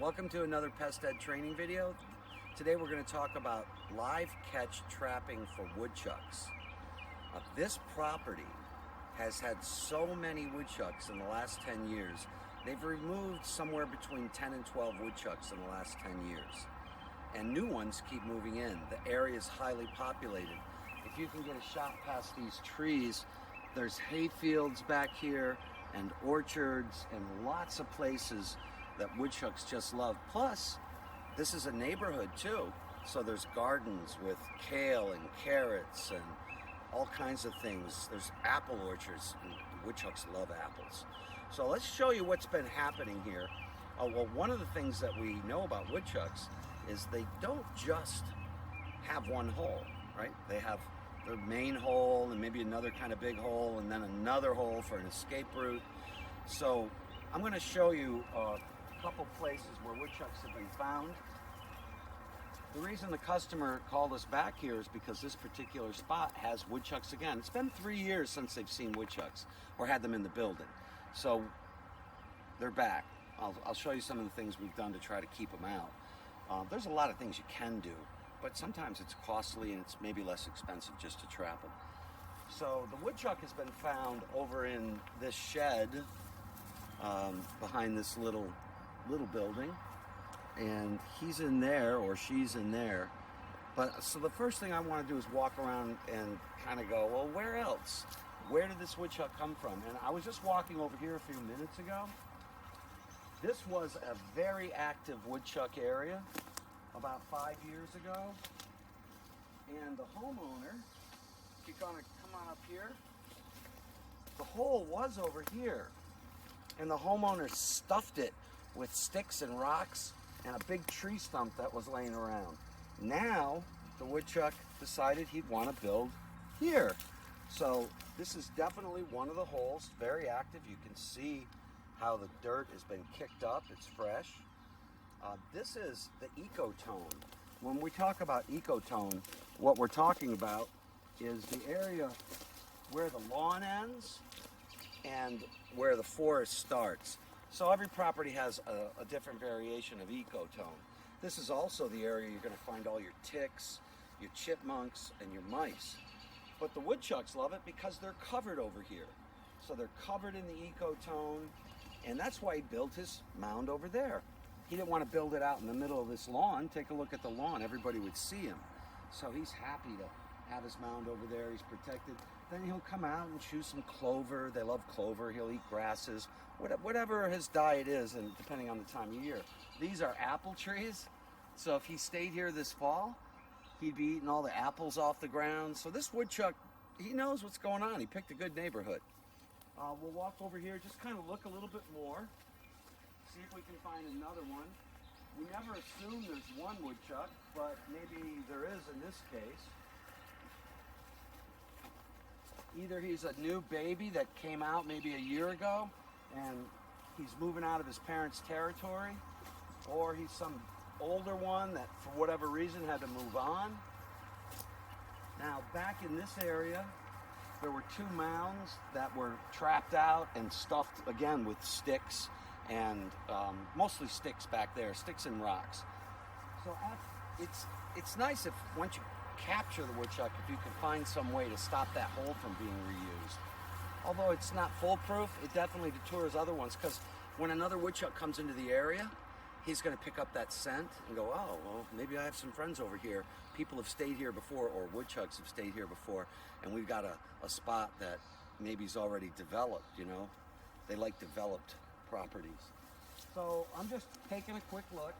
Welcome to another PESTED training video. Today we're going to talk about live catch trapping for woodchucks. This property has had so many woodchucks in the last 10 years. They've removed somewhere between 10 and 12 woodchucks in the last 10 years. And new ones keep moving in. The area is highly populated. If you can get a shot past these trees, there's hay fields back here and orchards and lots of places that woodchucks just love. Plus, this is a neighborhood too. So there's gardens with kale and carrots and all kinds of things. There's apple orchards, and woodchucks love apples. So let's show you what's been happening here. Well, one of the things that we know about woodchucks is they don't just have one hole, right? They have their main hole and maybe another kind of big hole and then another hole for an escape route. So I'm going to show you a couple places where woodchucks have been found. The reason the customer called us back here is because this particular spot has woodchucks again. It's been 3 years since they've seen woodchucks or had them in the building. So they're back. I'll show you some of the things we've done to try to keep them out. There's a lot of things you can do, but sometimes it's costly and it's maybe less expensive just to trap them. So the woodchuck has been found over in this shed behind this little building, and he's in there or she's in there. But so the first thing I want to do is walk around and kind of go, well, where else? Where did this woodchuck come from? And I was just walking over here a few minutes ago. This was a very active woodchuck area about 5 years ago. And the homeowner, if you're gonna come on up here, the hole was over here. And the homeowner stuffed it with sticks and rocks and a big tree stump that was laying around. Now, the woodchuck decided he'd want to build here. So this is definitely one of the holes, very active. You can see how the dirt has been kicked up, it's fresh. This is the Ecotone. When we talk about Ecotone, what we're talking about is the area where the lawn ends and where the forest starts. So every property has a different variation of Ecotone. This is also the area you're going to find all your ticks, your chipmunks, and your mice. But the woodchucks love it because they're covered over here. So they're covered in the Ecotone, and that's why he built his mound over there. He didn't want to build it out in the middle of this lawn. Take a look at the lawn. Everybody would see him. So he's happy to have his mound over there. He's protected. Then he'll come out and chew some clover. They love clover. He'll eat grasses, whatever his diet is, and depending on the time of year. These are apple trees. So if he stayed here this fall, he'd be eating all the apples off the ground. So this woodchuck, he knows what's going on. He picked a good neighborhood. We'll walk over here, just kind of look a little bit more, see if we can find another one. We never assume there's one woodchuck, but maybe there is in this case. Either he's a new baby that came out maybe a year ago and he's moving out of his parents' territory, or he's some older one that for whatever reason had to move on. Now back in this area, there were 2 mounds that were trapped out and stuffed again with sticks and mostly sticks back there, sticks and rocks. So it's nice if once you capture the woodchuck, if you can find some way to stop that hole from being reused. Although it's not foolproof, it definitely deters other ones, because when another woodchuck comes into the area, he's going to pick up that scent and go, oh, well, maybe I have some friends over here. People have stayed here before, or woodchucks have stayed here before, and we've got a spot that maybe's already developed, you know. They like developed properties. So I'm just taking a quick look,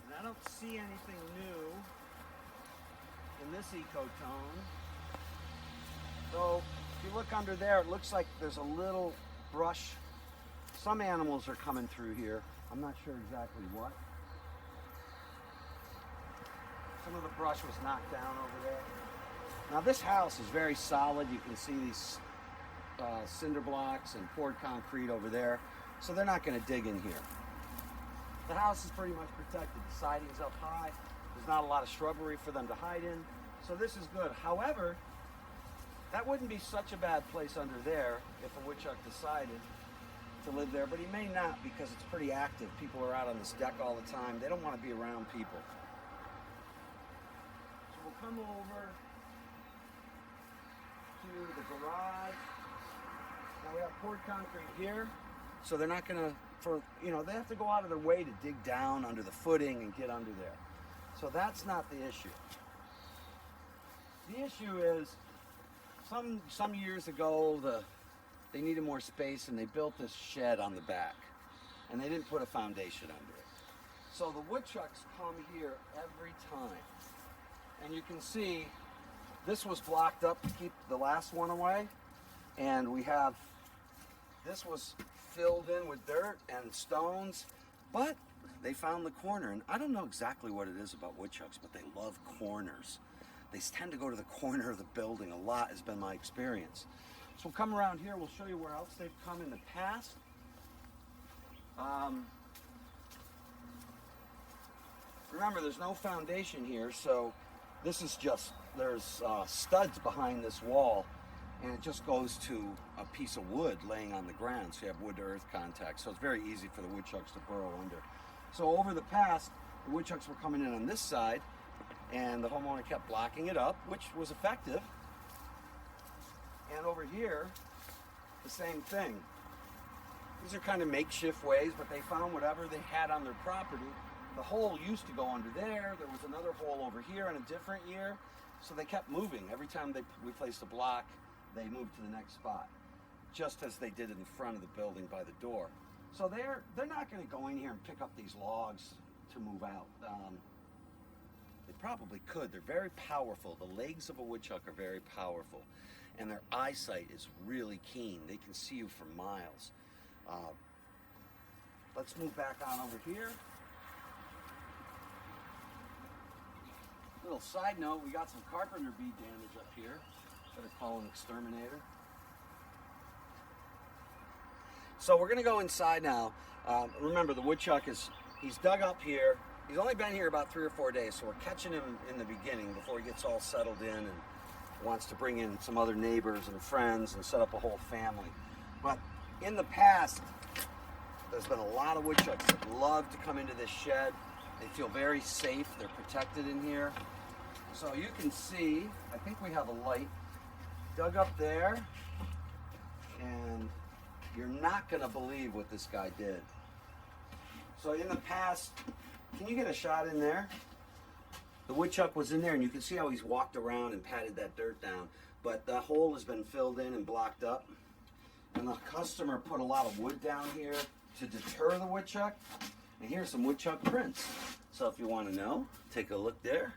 and I don't see anything new in this Ecotone. So if you look under there, it looks like there's a little brush. Some animals are coming through here. I'm not sure exactly what. Some of the brush was knocked down over there. Now this house is very solid. You can see these cinder blocks and poured concrete over there. So they're not going to dig in here. The house is pretty much protected. The siding's up high. There's not a lot of shrubbery for them to hide in. So this is good. However, that wouldn't be such a bad place under there if a woodchuck decided to live there, but he may not because it's pretty active. People are out on this deck all the time. They don't want to be around people. So we'll come over to the garage. Now we have poured concrete here, so they're not going to, they have to go out of their way to dig down under the footing and get under there. So that's not the issue. The issue is, some years ago, they needed more space and they built this shed on the back, and they didn't put a foundation under it. So the woodchucks come here every time, and you can see this was blocked up to keep the last one away, and this was filled in with dirt and stones, but they found the corner, and I don't know exactly what it is about woodchucks, but they love corners. They tend to go to the corner of the building a lot, has been my experience. So we'll come around here, we'll show you where else they've come in the past. Remember, there's no foundation here, so this is just, there's studs behind this wall, and it just goes to a piece of wood laying on the ground, so you have wood to earth contact, so it's very easy for the woodchucks to burrow under. So over the past, the woodchucks were coming in on this side, and the homeowner kept blocking it up, which was effective. And over here, the same thing. These are kind of makeshift ways, but they found whatever they had on their property. The hole used to go under there. There was another hole over here in a different year. So they kept moving. Every time we placed a block, they moved to the next spot, just as they did in the front of the building by the door. So they're not going to go in here and pick up these logs to move out. They probably could. They're very powerful. The legs of a woodchuck are very powerful, and their eyesight is really keen. They can see you for miles. Let's move back on over here. Little side note, we got some carpenter bee damage up here. Better call an exterminator. So we're gonna go inside now. Remember, the woodchuck he's dug up here. He's only been here about 3 or 4 days, so we're catching him in the beginning before he gets all settled in and wants to bring in some other neighbors and friends and set up a whole family. But in the past, there's been a lot of woodchucks that love to come into this shed. They feel very safe. They're protected in here. So you can see, I think we have a light dug up there, and you're not going to believe what this guy did. So in the past, can you get a shot in there? The woodchuck was in there, and you can see how he's walked around and patted that dirt down. But the hole has been filled in and blocked up. And the customer put a lot of wood down here to deter the woodchuck. And here's some woodchuck prints. So if you want to know, take a look there.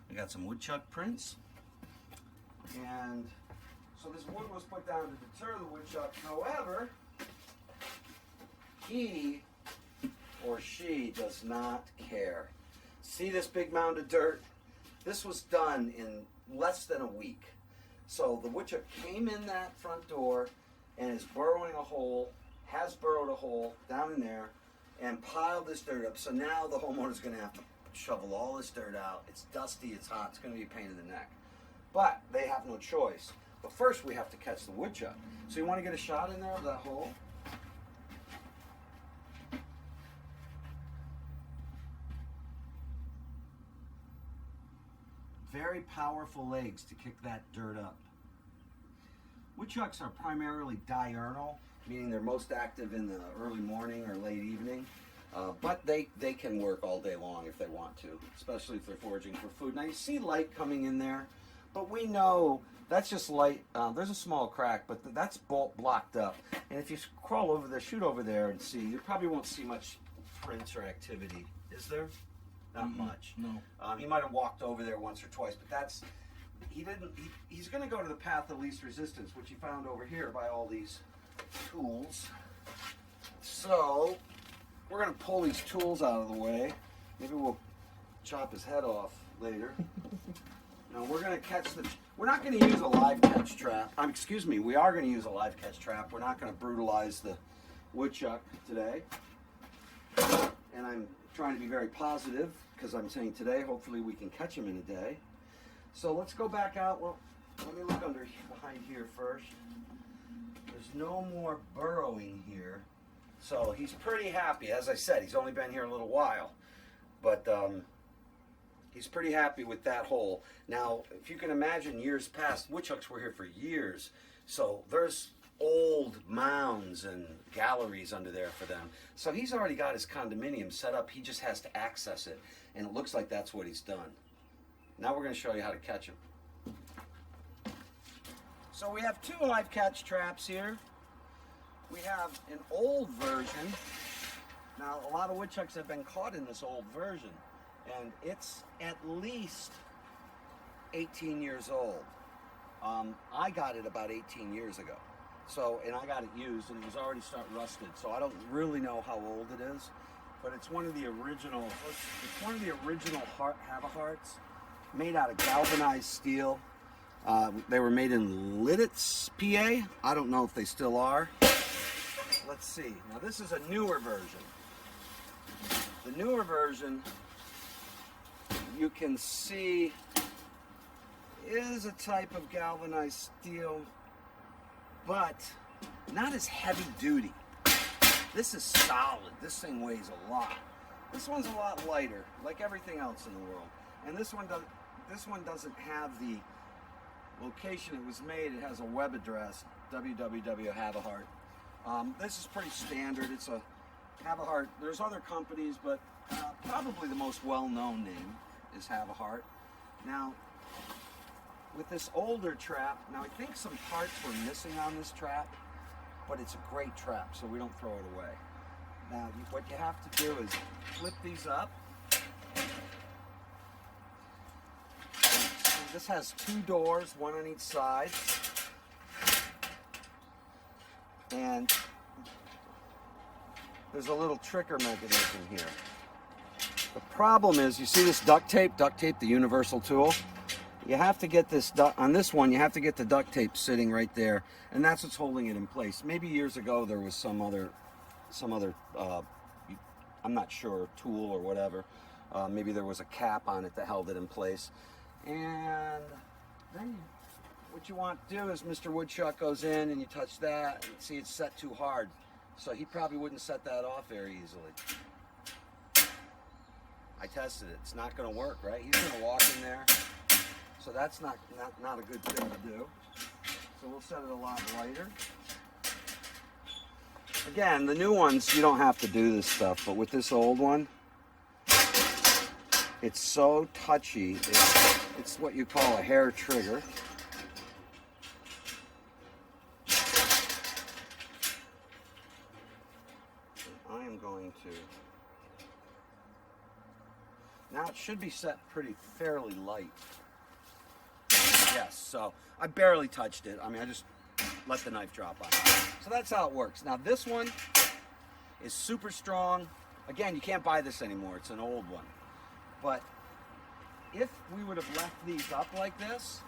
We got some woodchuck prints. And so this wood was put down to deter the woodchuck. However, he or she does not care. See this big mound of dirt? This was done in less than a week. So the woodchuck came in that front door and is burrowing a hole, has burrowed a hole down in there, and piled this dirt up. So now the homeowner's going to have to shovel all this dirt out. It's dusty, it's hot, it's going to be a pain in the neck. But they have no choice. But first we have to catch the woodchuck. So you want to get a shot in there of that hole? Very powerful legs to kick that dirt up. Woodchucks are primarily diurnal, meaning they're most active in the early morning or late evening. But they can work all day long if they want to, especially if they're foraging for food. Now you see light coming in there, but we know that's just light. There's a small crack, but that's blocked up. And if you crawl over there, shoot over there and see, you probably won't see much prints or activity. Is there? Not much. No. He might have walked over there once or twice, but he's going to go to the path of least resistance, which he found over here by all these tools. So we're going to pull these tools out of the way. Maybe we'll chop his head off later. Now we're going to catch we're not going to use a live catch trap. Excuse me, we are going to use a live catch trap. We're not going to brutalize the woodchuck today. And I'm trying to be very positive because I'm saying today, hopefully we can catch him in a day. So let's go back out. Well, let me look behind here first. There's no more burrowing here. So he's pretty happy. As I said, he's only been here a little while, but he's pretty happy with that hole. Now, if you can imagine years past, woodchucks were here for years, so there's old mounds and galleries under there for them. So he's already got his condominium set up. He just has to access it, and it looks like that's what he's done. Now we're going to show you how to catch them. So we have 2 live catch traps here. We have an old version. Now, a lot of woodchucks have been caught in this old version, and it's at least 18 years old. I got it about 18 years ago. So, and I got it used, and it was already rusted. So I don't really know how old it is, but it's one of the original. It's one of the original Have-A-Hearts, made out of galvanized steel. They were made in Lidditz, PA. I don't know if they still are. Let's see. Now this is a newer version. The newer version, you can see, is a type of galvanized steel, but not as heavy duty. This is solid. This thing weighs a lot. This one's a lot lighter, like everything else in the world. And this one doesn't have the location it was made. It has a web address, www.have-a-heart. This is pretty standard. It's a Have-A-Heart. There's other companies, but probably the most well-known name is Have-A-Heart. Now, with this older trap, now I think some parts were missing on this trap, but it's a great trap, so we don't throw it away. Now, what you have to do is flip these up. This has 2 doors, 1 on each side. And there's a little trigger mechanism here. The problem is, you see this duct tape, the universal tool? You have to get this, on this one, you have to get the duct tape sitting right there, and that's what's holding it in place. Maybe years ago there was some other I'm not sure, tool or whatever. Maybe there was a cap on it that held it in place. And then what you want to do is Mr. Woodchuck goes in and you touch that, and see it's set too hard. So he probably wouldn't set that off very easily. I tested it. It's not going to work, right? He's going to walk in there. So that's not a good thing to do. So we'll set it a lot lighter. Again, the new ones, you don't have to do this stuff, but with this old one, it's so touchy. It's what you call a hair trigger. I am going to... Now it should be set fairly light. Yes, so I barely touched it. I mean, I just let the knife drop on it. So that's how it works. Now this one is super strong. Again, you can't buy this anymore. It's an old one. But if we would have left these up like this,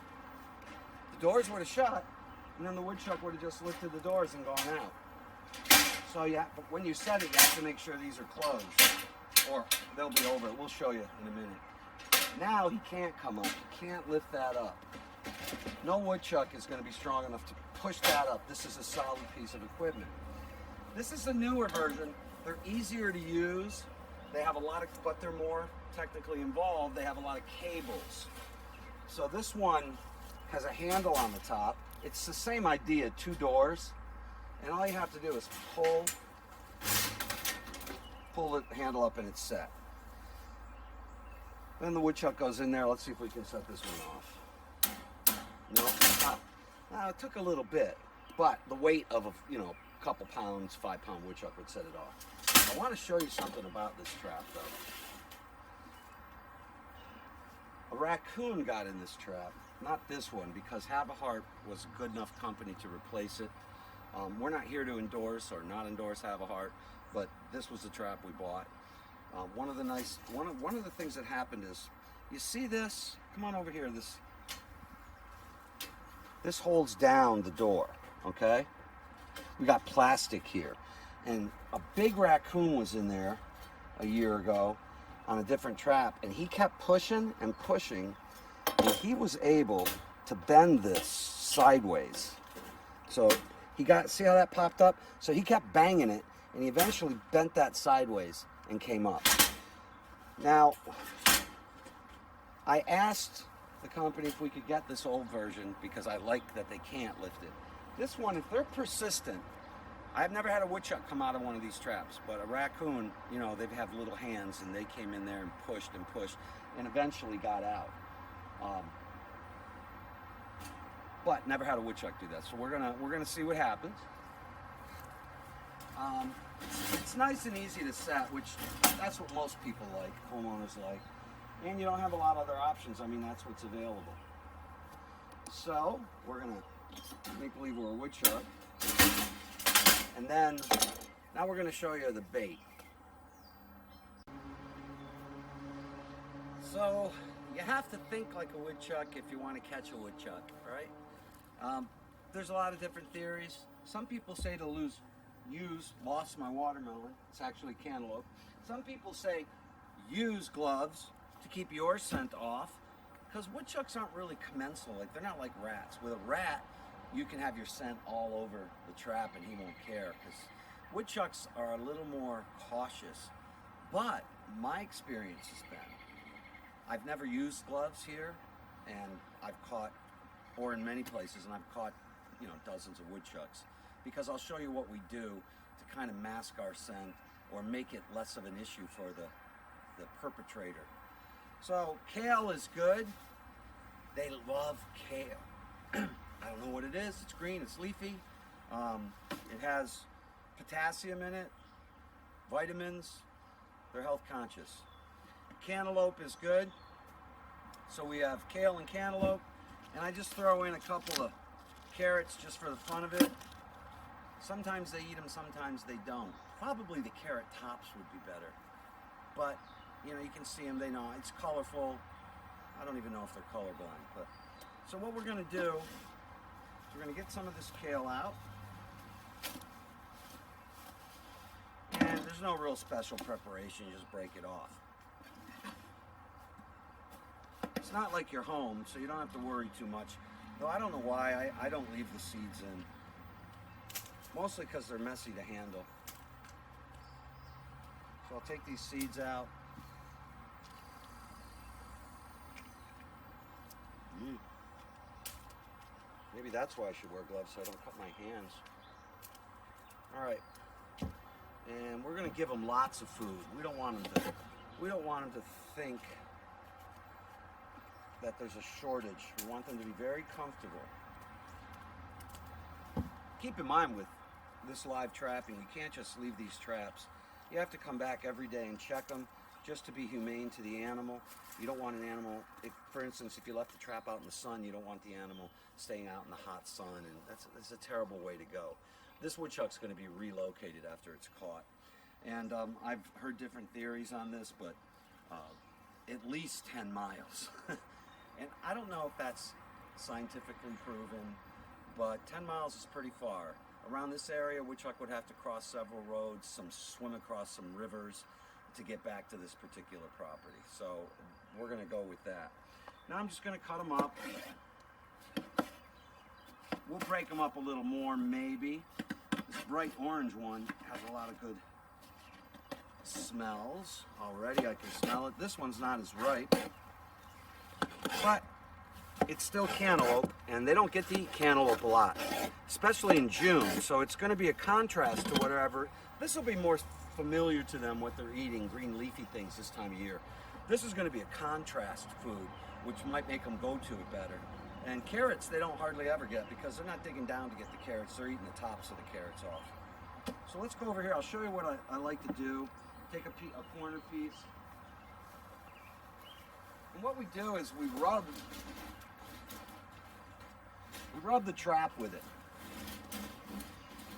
the doors would have shut, and then the woodchuck would have just lifted the doors and gone out. So yeah, but when you set it, you have to make sure these are closed, or they'll be over. We'll show you in a minute. Now he can't come up. He can't lift that up. No woodchuck is going to be strong enough to push that up. This is a solid piece of equipment. This is the newer version. They're easier to use. They have a lot of, but they're more technically involved. They have a lot of cables. So this one has a handle on the top. It's the same idea, 2 doors. And all you have to do is pull the handle up and it's set. Then the woodchuck goes in there. Let's see if we can set this one off. No, it took a little bit, but the weight of a couple pounds, 5-pound woodchuck would set it off. I want to show you something about this trap, though. A raccoon got in this trap, not this one, because Have-A-Heart was a good enough company to replace it. We're not here to endorse or not endorse Have-A-Heart, but this was the trap we bought. One of the things that happened is, you see this? Come on over here. This holds down the door, okay? We got plastic here. And a big raccoon was in there a year ago on a different trap, and he kept pushing and pushing, and he was able to bend this sideways. So see how that popped up? So he kept banging it, and he eventually bent that sideways and came up. Now, I asked the company if we could get this old version because I like that they can't lift it. This one, if they're persistent, I've never had a woodchuck come out of one of these traps, but a raccoon, you know, they have little hands, and they came in there and pushed and eventually got out. But never had a woodchuck do that, so we're gonna see what happens. It's nice and easy to set, which that's what most people like, homeowners like, and you don't have a lot of other options. I mean, that's what's available. So we're gonna make believe we're a woodchuck. And then, now we're going to show you the bait. So, you have to think like a woodchuck if you want to catch a woodchuck, right? There's a lot of different theories. Some people say to lost my watermelon. It's actually cantaloupe. Some people say use gloves to keep your scent off, because woodchucks aren't really commensal. Like, they're not like rats. With a rat, you can have your scent all over the trap and he won't care, because woodchucks are a little more cautious. But my experience has been, I've never used gloves here, and I've caught, or in many places, and I've caught, you know, dozens of woodchucks, because I'll show you what we do to kind of mask our scent or make it less of an issue for the perpetrator. So kale is good. They love kale. I don't know what it is. It's green, it's leafy. It has potassium in it, vitamins. They're health conscious. Cantaloupe is good. So we have kale and cantaloupe, and I just throw in a couple of carrots just for the fun of it. Sometimes they eat them, sometimes they don't. Probably the carrot tops would be better. But, you know, you can see them, they know. It's colorful. I don't even know if they're colorblind. But so what we're going to do, we're going to get some of this kale out. And there's no real special preparation, you just break it off. It's not like you're home, so you don't have to worry too much. Though I don't know why I don't leave the seeds in. Mostly because they're messy to handle. So I'll take these seeds out. Maybe that's why I should wear gloves, so I don't cut my hands. All right, and we're going to give them lots of food. We don't want them to think that there's a shortage. We want them to be very comfortable. Keep in mind with this live trapping, you can't just leave these traps. You have to come back every day and check them, just to be humane to the animal. You don't want an animal, for instance, if you left the trap out in the sun, you don't want the animal staying out in the hot sun, and that's a terrible way to go. This woodchuck's going to be relocated after it's caught. And I've heard different theories on this, but at least 10 miles. And I don't know if that's scientifically proven, but 10 miles is pretty far. Around this area, woodchuck would have to cross several roads, swim across some rivers to get back to this particular property. So we're going to go with that. Now I'm just going to cut them up. We'll break them up a little more, maybe. This bright orange one has a lot of good smells. Already I can smell it. This one's not as ripe, but it's still cantaloupe, and they don't get to eat cantaloupe a lot, especially in June. So it's going to be a contrast to whatever. This will be more familiar to them, what they're eating, green leafy things this time of year. This is going to be a contrast food, which might make them go to it better. And carrots, they don't hardly ever get, because they're not digging down to get the carrots. They're eating the tops of the carrots off. So let's go over here. I'll show you what I like to do. Take a corner piece. And what we do is we rub the trap with it.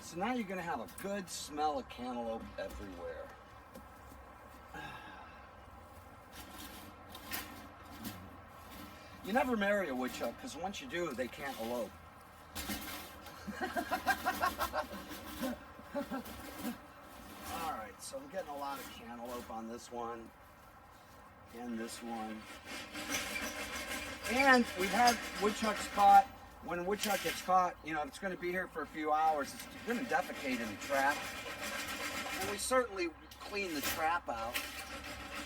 So now you're going to have a good smell of cantaloupe everywhere. You never marry a woodchuck, because once you do, they can't elope. Alright, so I'm getting a lot of cantaloupe on this one, and this one. And we've had woodchucks caught. When a woodchuck gets caught, you know, it's going to be here for a few hours. It's going to defecate in the trap. And we certainly clean the trap out,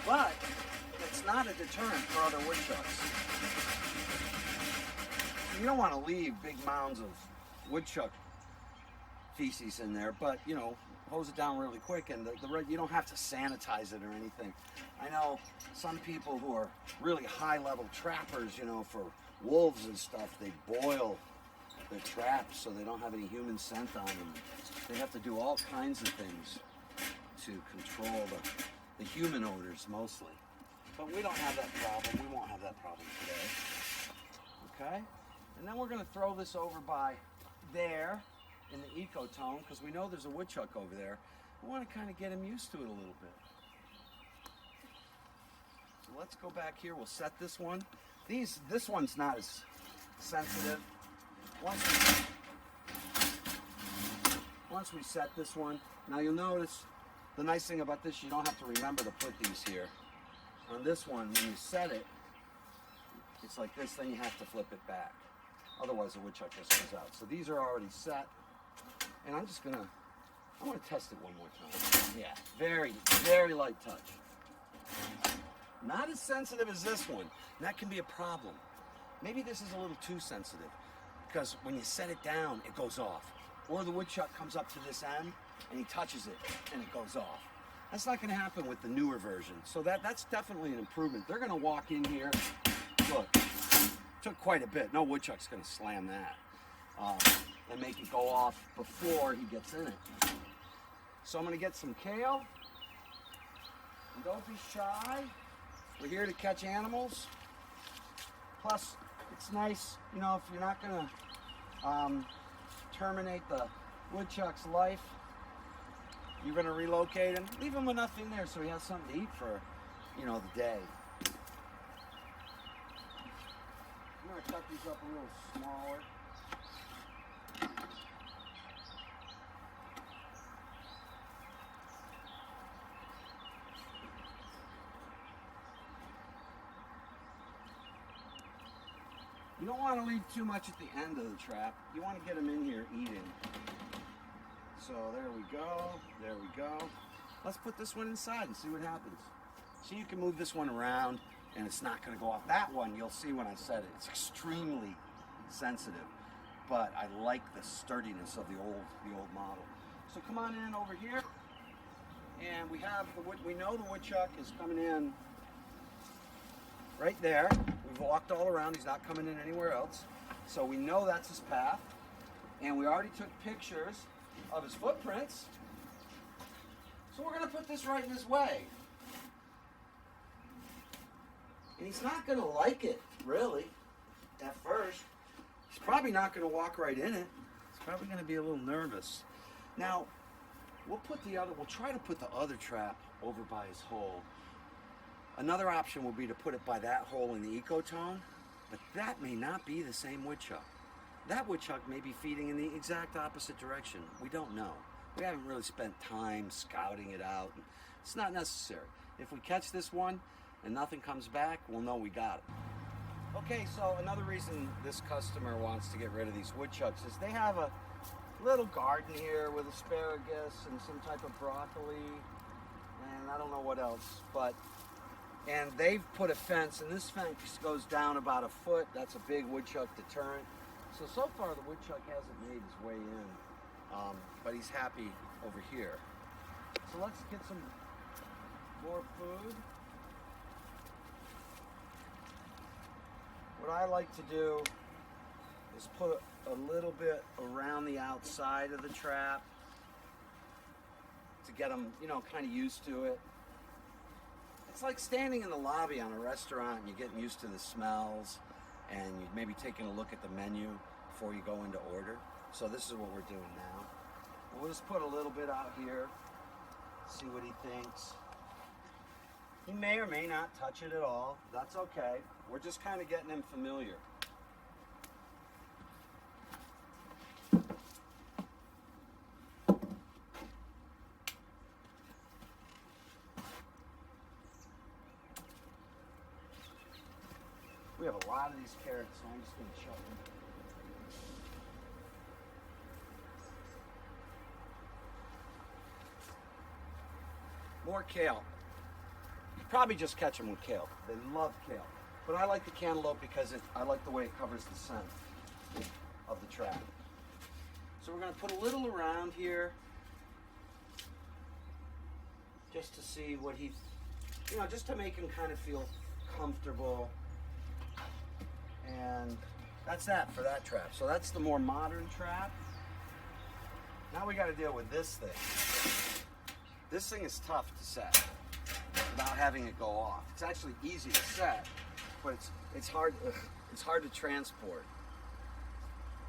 but it's not a deterrent for other woodchucks. You don't want to leave big mounds of woodchuck feces in there, but you know, hose it down really quick, and you don't have to sanitize it or anything. I know some people who are really high-level trappers, you know, for wolves and stuff, they boil their traps so they don't have any human scent on them. They have to do all kinds of things to control the human odors mostly. But we don't have that problem. We won't have that problem today. Okay? And then we're going to throw this over by there in the Ecotone, because we know there's a woodchuck over there. We want to kind of get him used to it a little bit. So let's go back here. We'll set this one. This one's not as sensitive. Once we set this one, now you'll notice the nice thing about this, you don't have to remember to put these here. On this one, when you set it, it's like this, then you have to flip it back. Otherwise the woodchuck just comes out. So these are already set. And I'm going to test it one more time. Yeah, very, very light touch. Not as sensitive as this one. And that can be a problem. Maybe this is a little too sensitive, because when you set it down, it goes off. Or the woodchuck comes up to this end and he touches it and it goes off. That's not going to happen with the newer version. So that's definitely an improvement. They're going to walk in here. Look, took quite a bit. No woodchuck's going to slam that. And make it go off before he gets in it. So I'm going to get some kale. And don't be shy. We're here to catch animals. Plus, it's nice, you know, if you're not going to terminate the woodchuck's life, you're going to relocate him. Leave him enough in there so he has something to eat for, you know, the day. I'm going to cut these up a little smaller. You don't want to leave too much at the end of the trap. You want to get them in here eating. So there we go, there we go. Let's put this one inside and see what happens. See, you can move this one around and it's not going to go off. That one, you'll see when I set it, it's extremely sensitive. But I like the sturdiness of the old model. So come on in over here. And we know the woodchuck is coming in right there. We've walked all around. He's not coming in anywhere else. So we know that's his path. And we already took pictures of his footprints. So we're going to put this right in his way. And he's not going to like it, really, at first. He's probably not going to walk right in it. He's probably going to be a little nervous. Now, we'll try to put the other trap over by his hole. Another option will be to put it by that hole in the Ecotone, but that may not be the same woodchuck. That woodchuck may be feeding in the exact opposite direction. We don't know. We haven't really spent time scouting it out. It's not necessary. If we catch this one and nothing comes back, we'll know we got it. Okay, so another reason this customer wants to get rid of these woodchucks is they have a little garden here with asparagus and some type of broccoli and I don't know what else, and they've put a fence, and this fence goes down about a foot. That's a big woodchuck deterrent. So far the woodchuck hasn't made his way in, but he's happy over here. So let's get some more food. What I like to do is put a little bit around the outside of the trap to get them, you know, kind of used to it. It's like standing in the lobby on a restaurant and you're getting used to the smells and you're maybe taking a look at the menu before you go into order. So this is what we're doing now. We'll just put a little bit out here, see what he thinks. He may or may not touch it at all. That's okay. We're just kind of getting him familiar. We have a lot of these carrots, so I'm just going to chop them. or kale. You probably just catch them with kale. They love kale. But I like the cantaloupe because I like the way it covers the scent of the trap. So we're going to put a little around here just to see what he, just to make him kind of feel comfortable. And that's that for that trap. So that's the more modern trap. Now we got to deal with this thing. This thing is tough to set without having it go off. It's actually easy to set, but it's hard to transport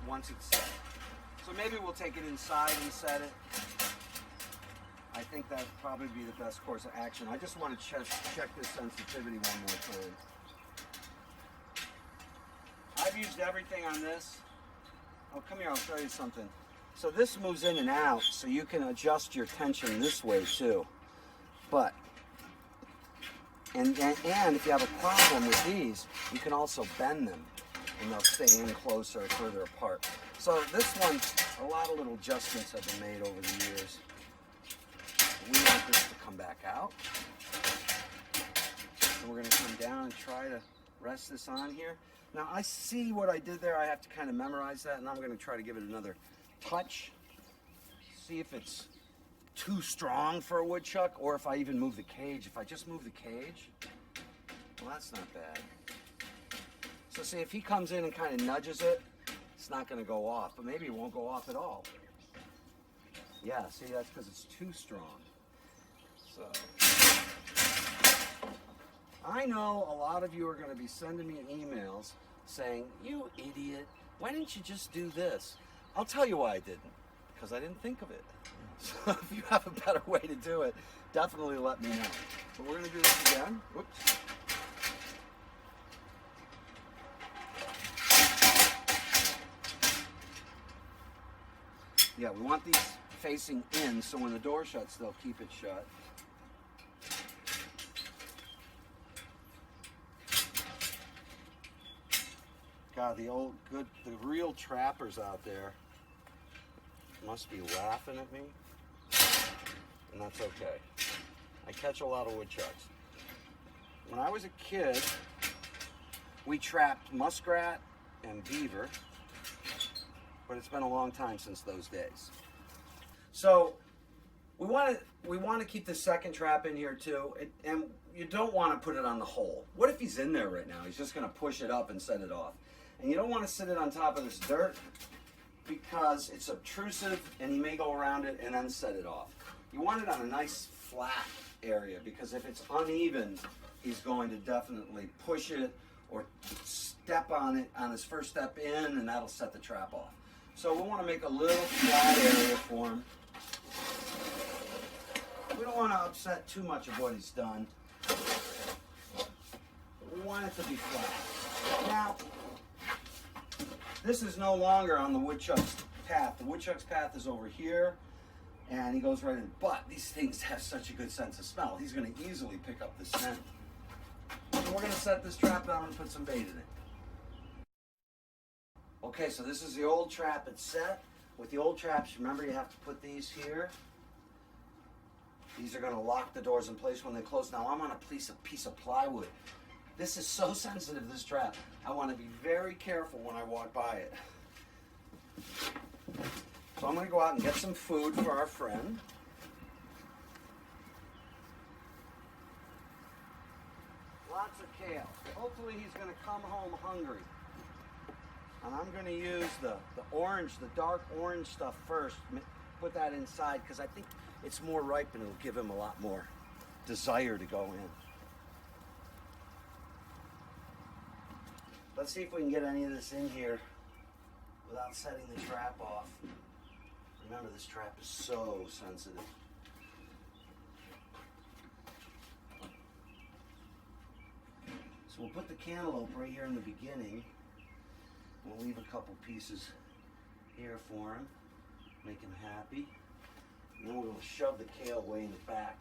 once it's set. So maybe we'll take it inside and set it. I think that'd probably be the best course of action. I just want to check this sensitivity one more time. I've used everything on this. Oh, come here, I'll show you something. So this moves in and out, so you can adjust your tension this way too. But, and if you have a problem with these, you can also bend them and they'll stay in closer or further apart. So this one, a lot of little adjustments have been made over the years. We want this to come back out. So we're going to come down and try to rest this on here. Now I see what I did there. I have to kind of memorize that, and I'm going to try to give it another touch. See if it's too strong for a woodchuck, or if I even move the cage. If I just move the cage, well, that's not bad. So see, if he comes in and kind of nudges it, it's not going to go off, but maybe it won't go off at all. Yeah, see, that's because it's too strong. So I know a lot of you are going to be sending me emails saying, "You idiot, why didn't you just do this?" I'll tell you why I didn't, because I didn't think of it. So if you have a better way to do it, definitely let me know. But we're going to do this again. Whoops. Yeah, we want these facing in, so when the door shuts, they'll keep it shut. God, the real trappers out there must be laughing at me, and that's okay. I catch a lot of woodchucks. When I was a kid, we trapped muskrat and beaver, but it's been a long time since those days. So we want to keep the second trap in here too, and you don't want to put it on the hole. What if he's in there right now? He's just going to push it up and set it off. And you don't want to sit it on top of this dirt because it's obtrusive and he may go around it and then set it off. You want it on a nice flat area, because if it's uneven, he's going to definitely push it or step on it on his first step in, and that'll set the trap off. So we want to make a little flat area for him. We don't want to upset too much of what he's done, but we want it to be flat. Now, this is no longer on the woodchuck's path. The woodchuck's path is over here, and he goes right in. But these things have such a good sense of smell. He's going to easily pick up the scent. So we're going to set this trap down and put some bait in it. Okay, so this is the old trap. It's set. With the old traps, remember you have to put these here. These are going to lock the doors in place when they close. Now I'm on a piece of plywood. This is so sensitive, this trap. I want to be very careful when I walk by it. So I'm going to go out and get some food for our friend. Lots of kale. Hopefully he's going to come home hungry. And I'm going to use the orange, the dark orange stuff first. Put that inside because I think it's more ripe and it'll give him a lot more desire to go in. Let's see if we can get any of this in here without setting the trap off. Remember, this trap is so sensitive. So we'll put the cantaloupe right here in the beginning. We'll leave a couple pieces here for him, make him happy. And then we'll shove the kale way in the back,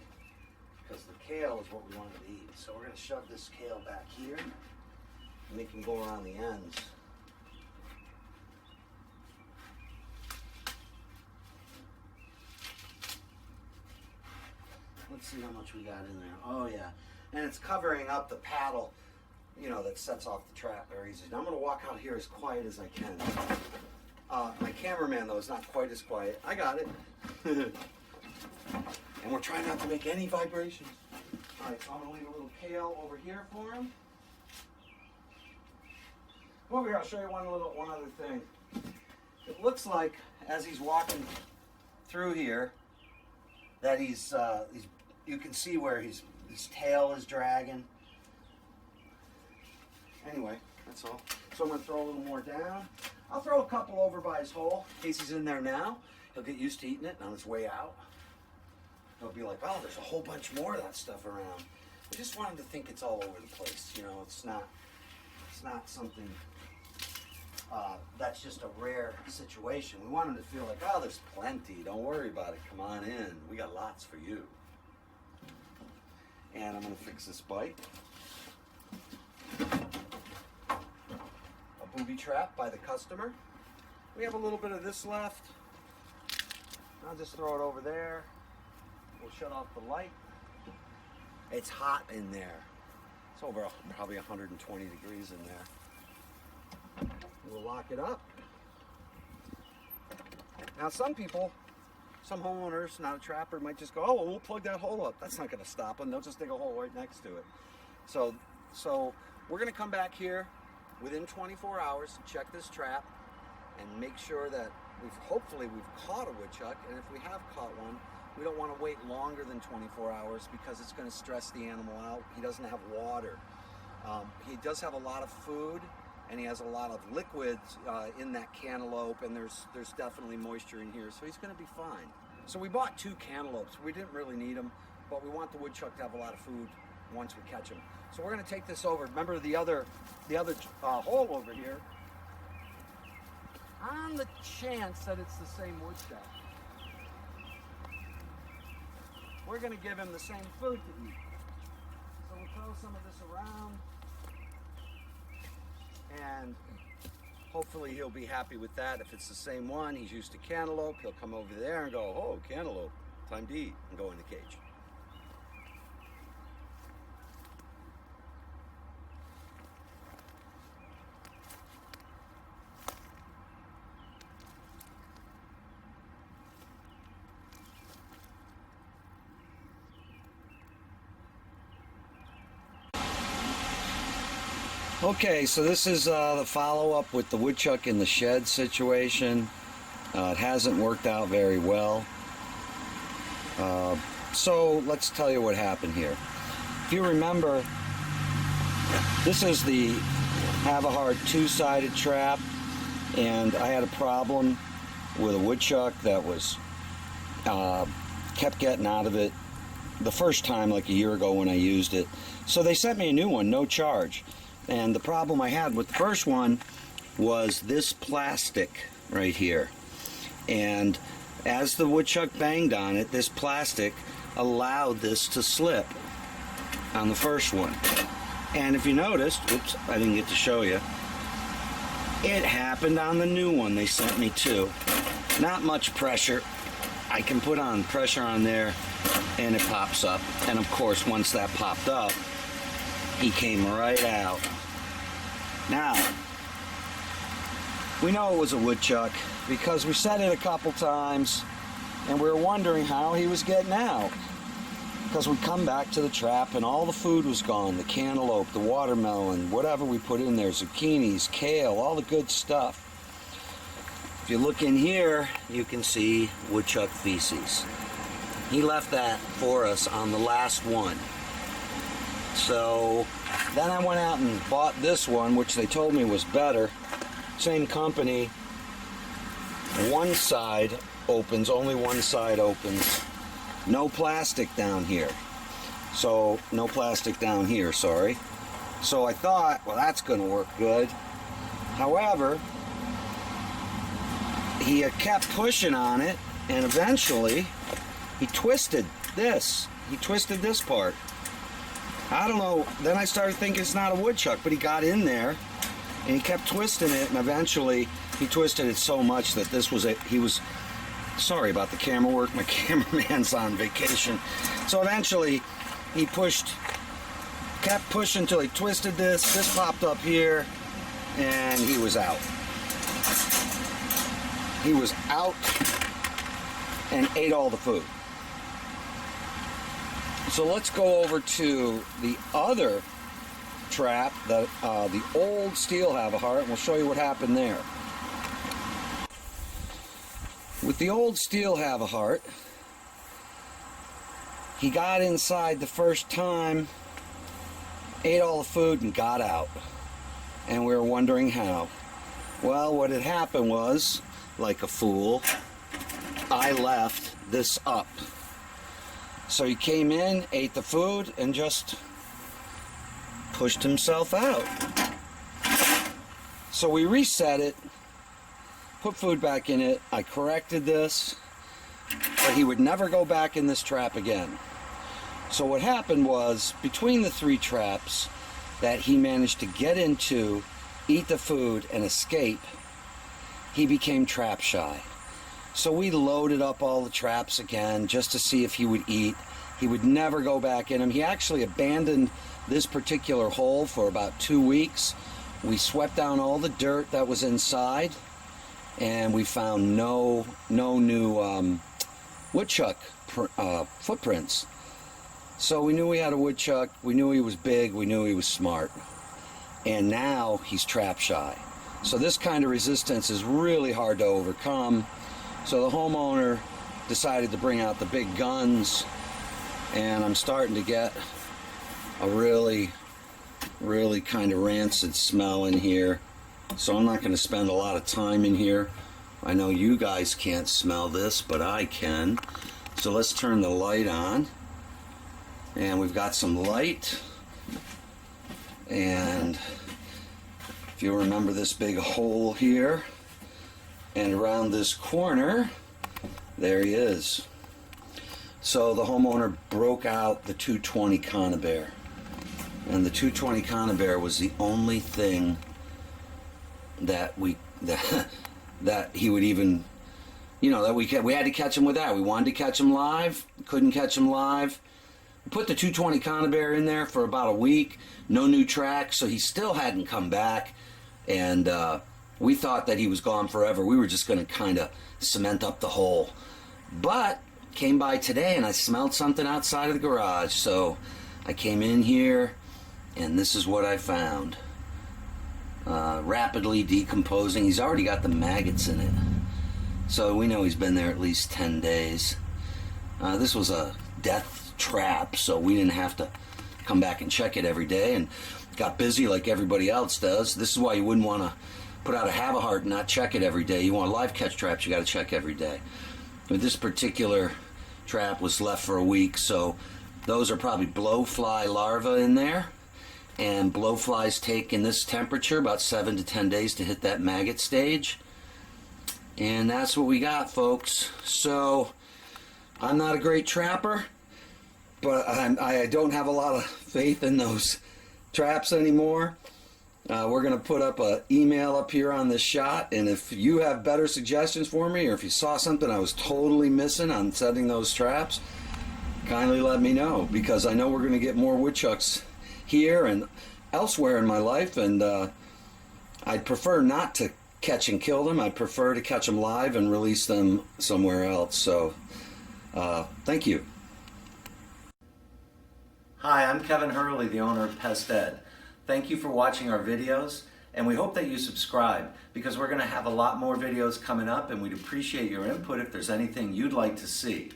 because the kale is what we want to eat. So we're going to shove this kale back here, make him go around the ends. Let's see how much we got in there. Oh yeah, and it's covering up the paddle, you know, that sets off the trap very easy. Now I'm going to walk out here as quiet as I can. My cameraman though is not quite as quiet. I got it. And we're trying not to make any vibrations. All right, so I'm going to leave a little kale over here for him. Come over here, I'll show you one other thing. It looks like as he's walking through here that he's you can see where his tail is dragging. Anyway, that's all. So I'm going to throw a little more down. I'll throw a couple over by his hole in case he's in there now. He'll get used to eating it, and on his way out he'll be like, oh, there's a whole bunch more of that stuff around. We just want him to think it's all over the place. You know, it's not something that's just a rare situation. We want him to feel like, oh, there's plenty. Don't worry about it. Come on in. We got lots for you. And I'm going to fix this bite. A booby trap by the customer. We have a little bit of this left. I'll just throw it over there. We'll shut off the light. It's hot in there. It's over probably 120 degrees in there. We'll lock it up. Now some people, some homeowners, not a trapper, might just go, oh, well, we'll plug that hole up. That's not going to stop them. They'll just dig a hole right next to it. So we're going to come back here within 24 hours to check this trap and make sure that hopefully we've caught a woodchuck. And if we have caught one, we don't want to wait longer than 24 hours because it's going to stress the animal out. He doesn't have water. He does have a lot of food, and he has a lot of liquids in that cantaloupe, and there's definitely moisture in here, so he's going to be fine. So we bought 2 cantaloupes. We didn't really need them, but we want the woodchuck to have a lot of food once we catch him. So we're going to take this over. Remember the other hole over here, on the chance that it's the same woodchuck. We're going to give him the same food to eat. So we'll throw some of this around, and hopefully he'll be happy with that. If it's the same one, he's used to cantaloupe, he'll come over there and go, oh, cantaloupe, time to eat, and go in the cage. Okay, so this is the follow-up with the woodchuck in the shed situation. It hasn't worked out very well. So let's tell you what happened here. If you remember, this is the Havahart 2-sided trap, and I had a problem with a woodchuck that was kept getting out of it the first time, like a year ago when I used it. So they sent me a new one, no charge. And the problem I had with the first one was this plastic right here. And as the woodchuck banged on it, this plastic allowed this to slip on the first one. And if you noticed, oops, I didn't get to show you, it happened on the new one they sent me too. Not much pressure. I can put on pressure on there and it pops up. And of course, once that popped up, he came right out. Now, we know it was a woodchuck because we set it a couple times and we were wondering how he was getting out. Because we come back to the trap and all the food was gone, the cantaloupe, the watermelon, whatever we put in there, zucchinis, kale, all the good stuff. If you look in here, you can see woodchuck feces. He left that for us on the last one. So then I went out and bought this one, which they told me was better. Same company. One side opens, only one side opens. No plastic down here. So, no plastic down here, sorry. So I thought, well, that's going to work good. However, he kept pushing on it, and eventually he twisted this. He twisted this part. I don't know, then I started thinking it's not a woodchuck, but he got in there and he kept twisting it, and eventually he twisted it so much that this was he was Sorry about the camera work. My cameraman's on vacation. So eventually he kept pushing until he twisted this. This popped up here and he was out. He was out and ate all the food. So let's go over to the other trap, the old steel have-a-heart, and we'll show you what happened there. With the old steel have-a-heart, he got inside the first time, ate all the food, and got out. And we were wondering how. Well, what had happened was, like a fool, I left this up. So he came in, ate the food, and just pushed himself out. So we reset it, put food back in it. I corrected this, but he would never go back in this trap again. So what happened was, between the 3 traps that he managed to get into, eat the food, and escape, he became trap shy. So we loaded up all the traps again just to see if he would eat. He would never go back in them. He actually abandoned this particular hole for about 2 weeks. We swept down all the dirt that was inside, and we found no new woodchuck footprints. So we knew we had a woodchuck, we knew he was big, we knew he was smart. And now he's trap shy. So this kind of resistance is really hard to overcome. So the homeowner decided to bring out the big guns, and I'm starting to get a really kind of rancid smell in here. So I'm not going to spend a lot of time in here. I know you guys can't smell this, but I can. So let's turn the light on. And we've got some light. And if you remember this big hole here, and around this corner, there he is. So the homeowner broke out the 220 conibear. And the 220 conibear was the only thing that that he would even, that we had to catch him with that. We wanted to catch him live, couldn't catch him live. We put the 220 conibear in there for about a week, no new tracks, so he still hadn't come back, and we thought that he was gone forever. We were just going to kind of cement up the hole. But came by today and I smelled something outside of the garage, so I came in here and this is what I found. Rapidly decomposing. He's already got the maggots in it, so we know he's been there at least 10 days. This was a death trap, so we didn't have to come back and check it every day, and got busy like everybody else does. This is why you wouldn't want to put out a have-a-heart and not check it every day. You want live catch traps, you got to check every day. But this particular trap was left for a week, so those are probably blowfly larvae in there, and blowflies take, in this temperature, about 7 to 10 days to hit that maggot stage. And that's what we got, folks. So I'm not a great trapper, but I don't have a lot of faith in those traps anymore. We're going to put up an email up here on this shot, and if you have better suggestions for me, or if you saw something I was totally missing on setting those traps, kindly let me know, because I know we're going to get more woodchucks here and elsewhere in my life, and I'd prefer not to catch and kill them. I'd prefer to catch them live and release them somewhere else. So thank you. Hi, I'm Kevin Hurley, the owner of PESTED. Thank you for watching our videos, and we hope that you subscribe, because we're going to have a lot more videos coming up, and we'd appreciate your input if there's anything you'd like to see.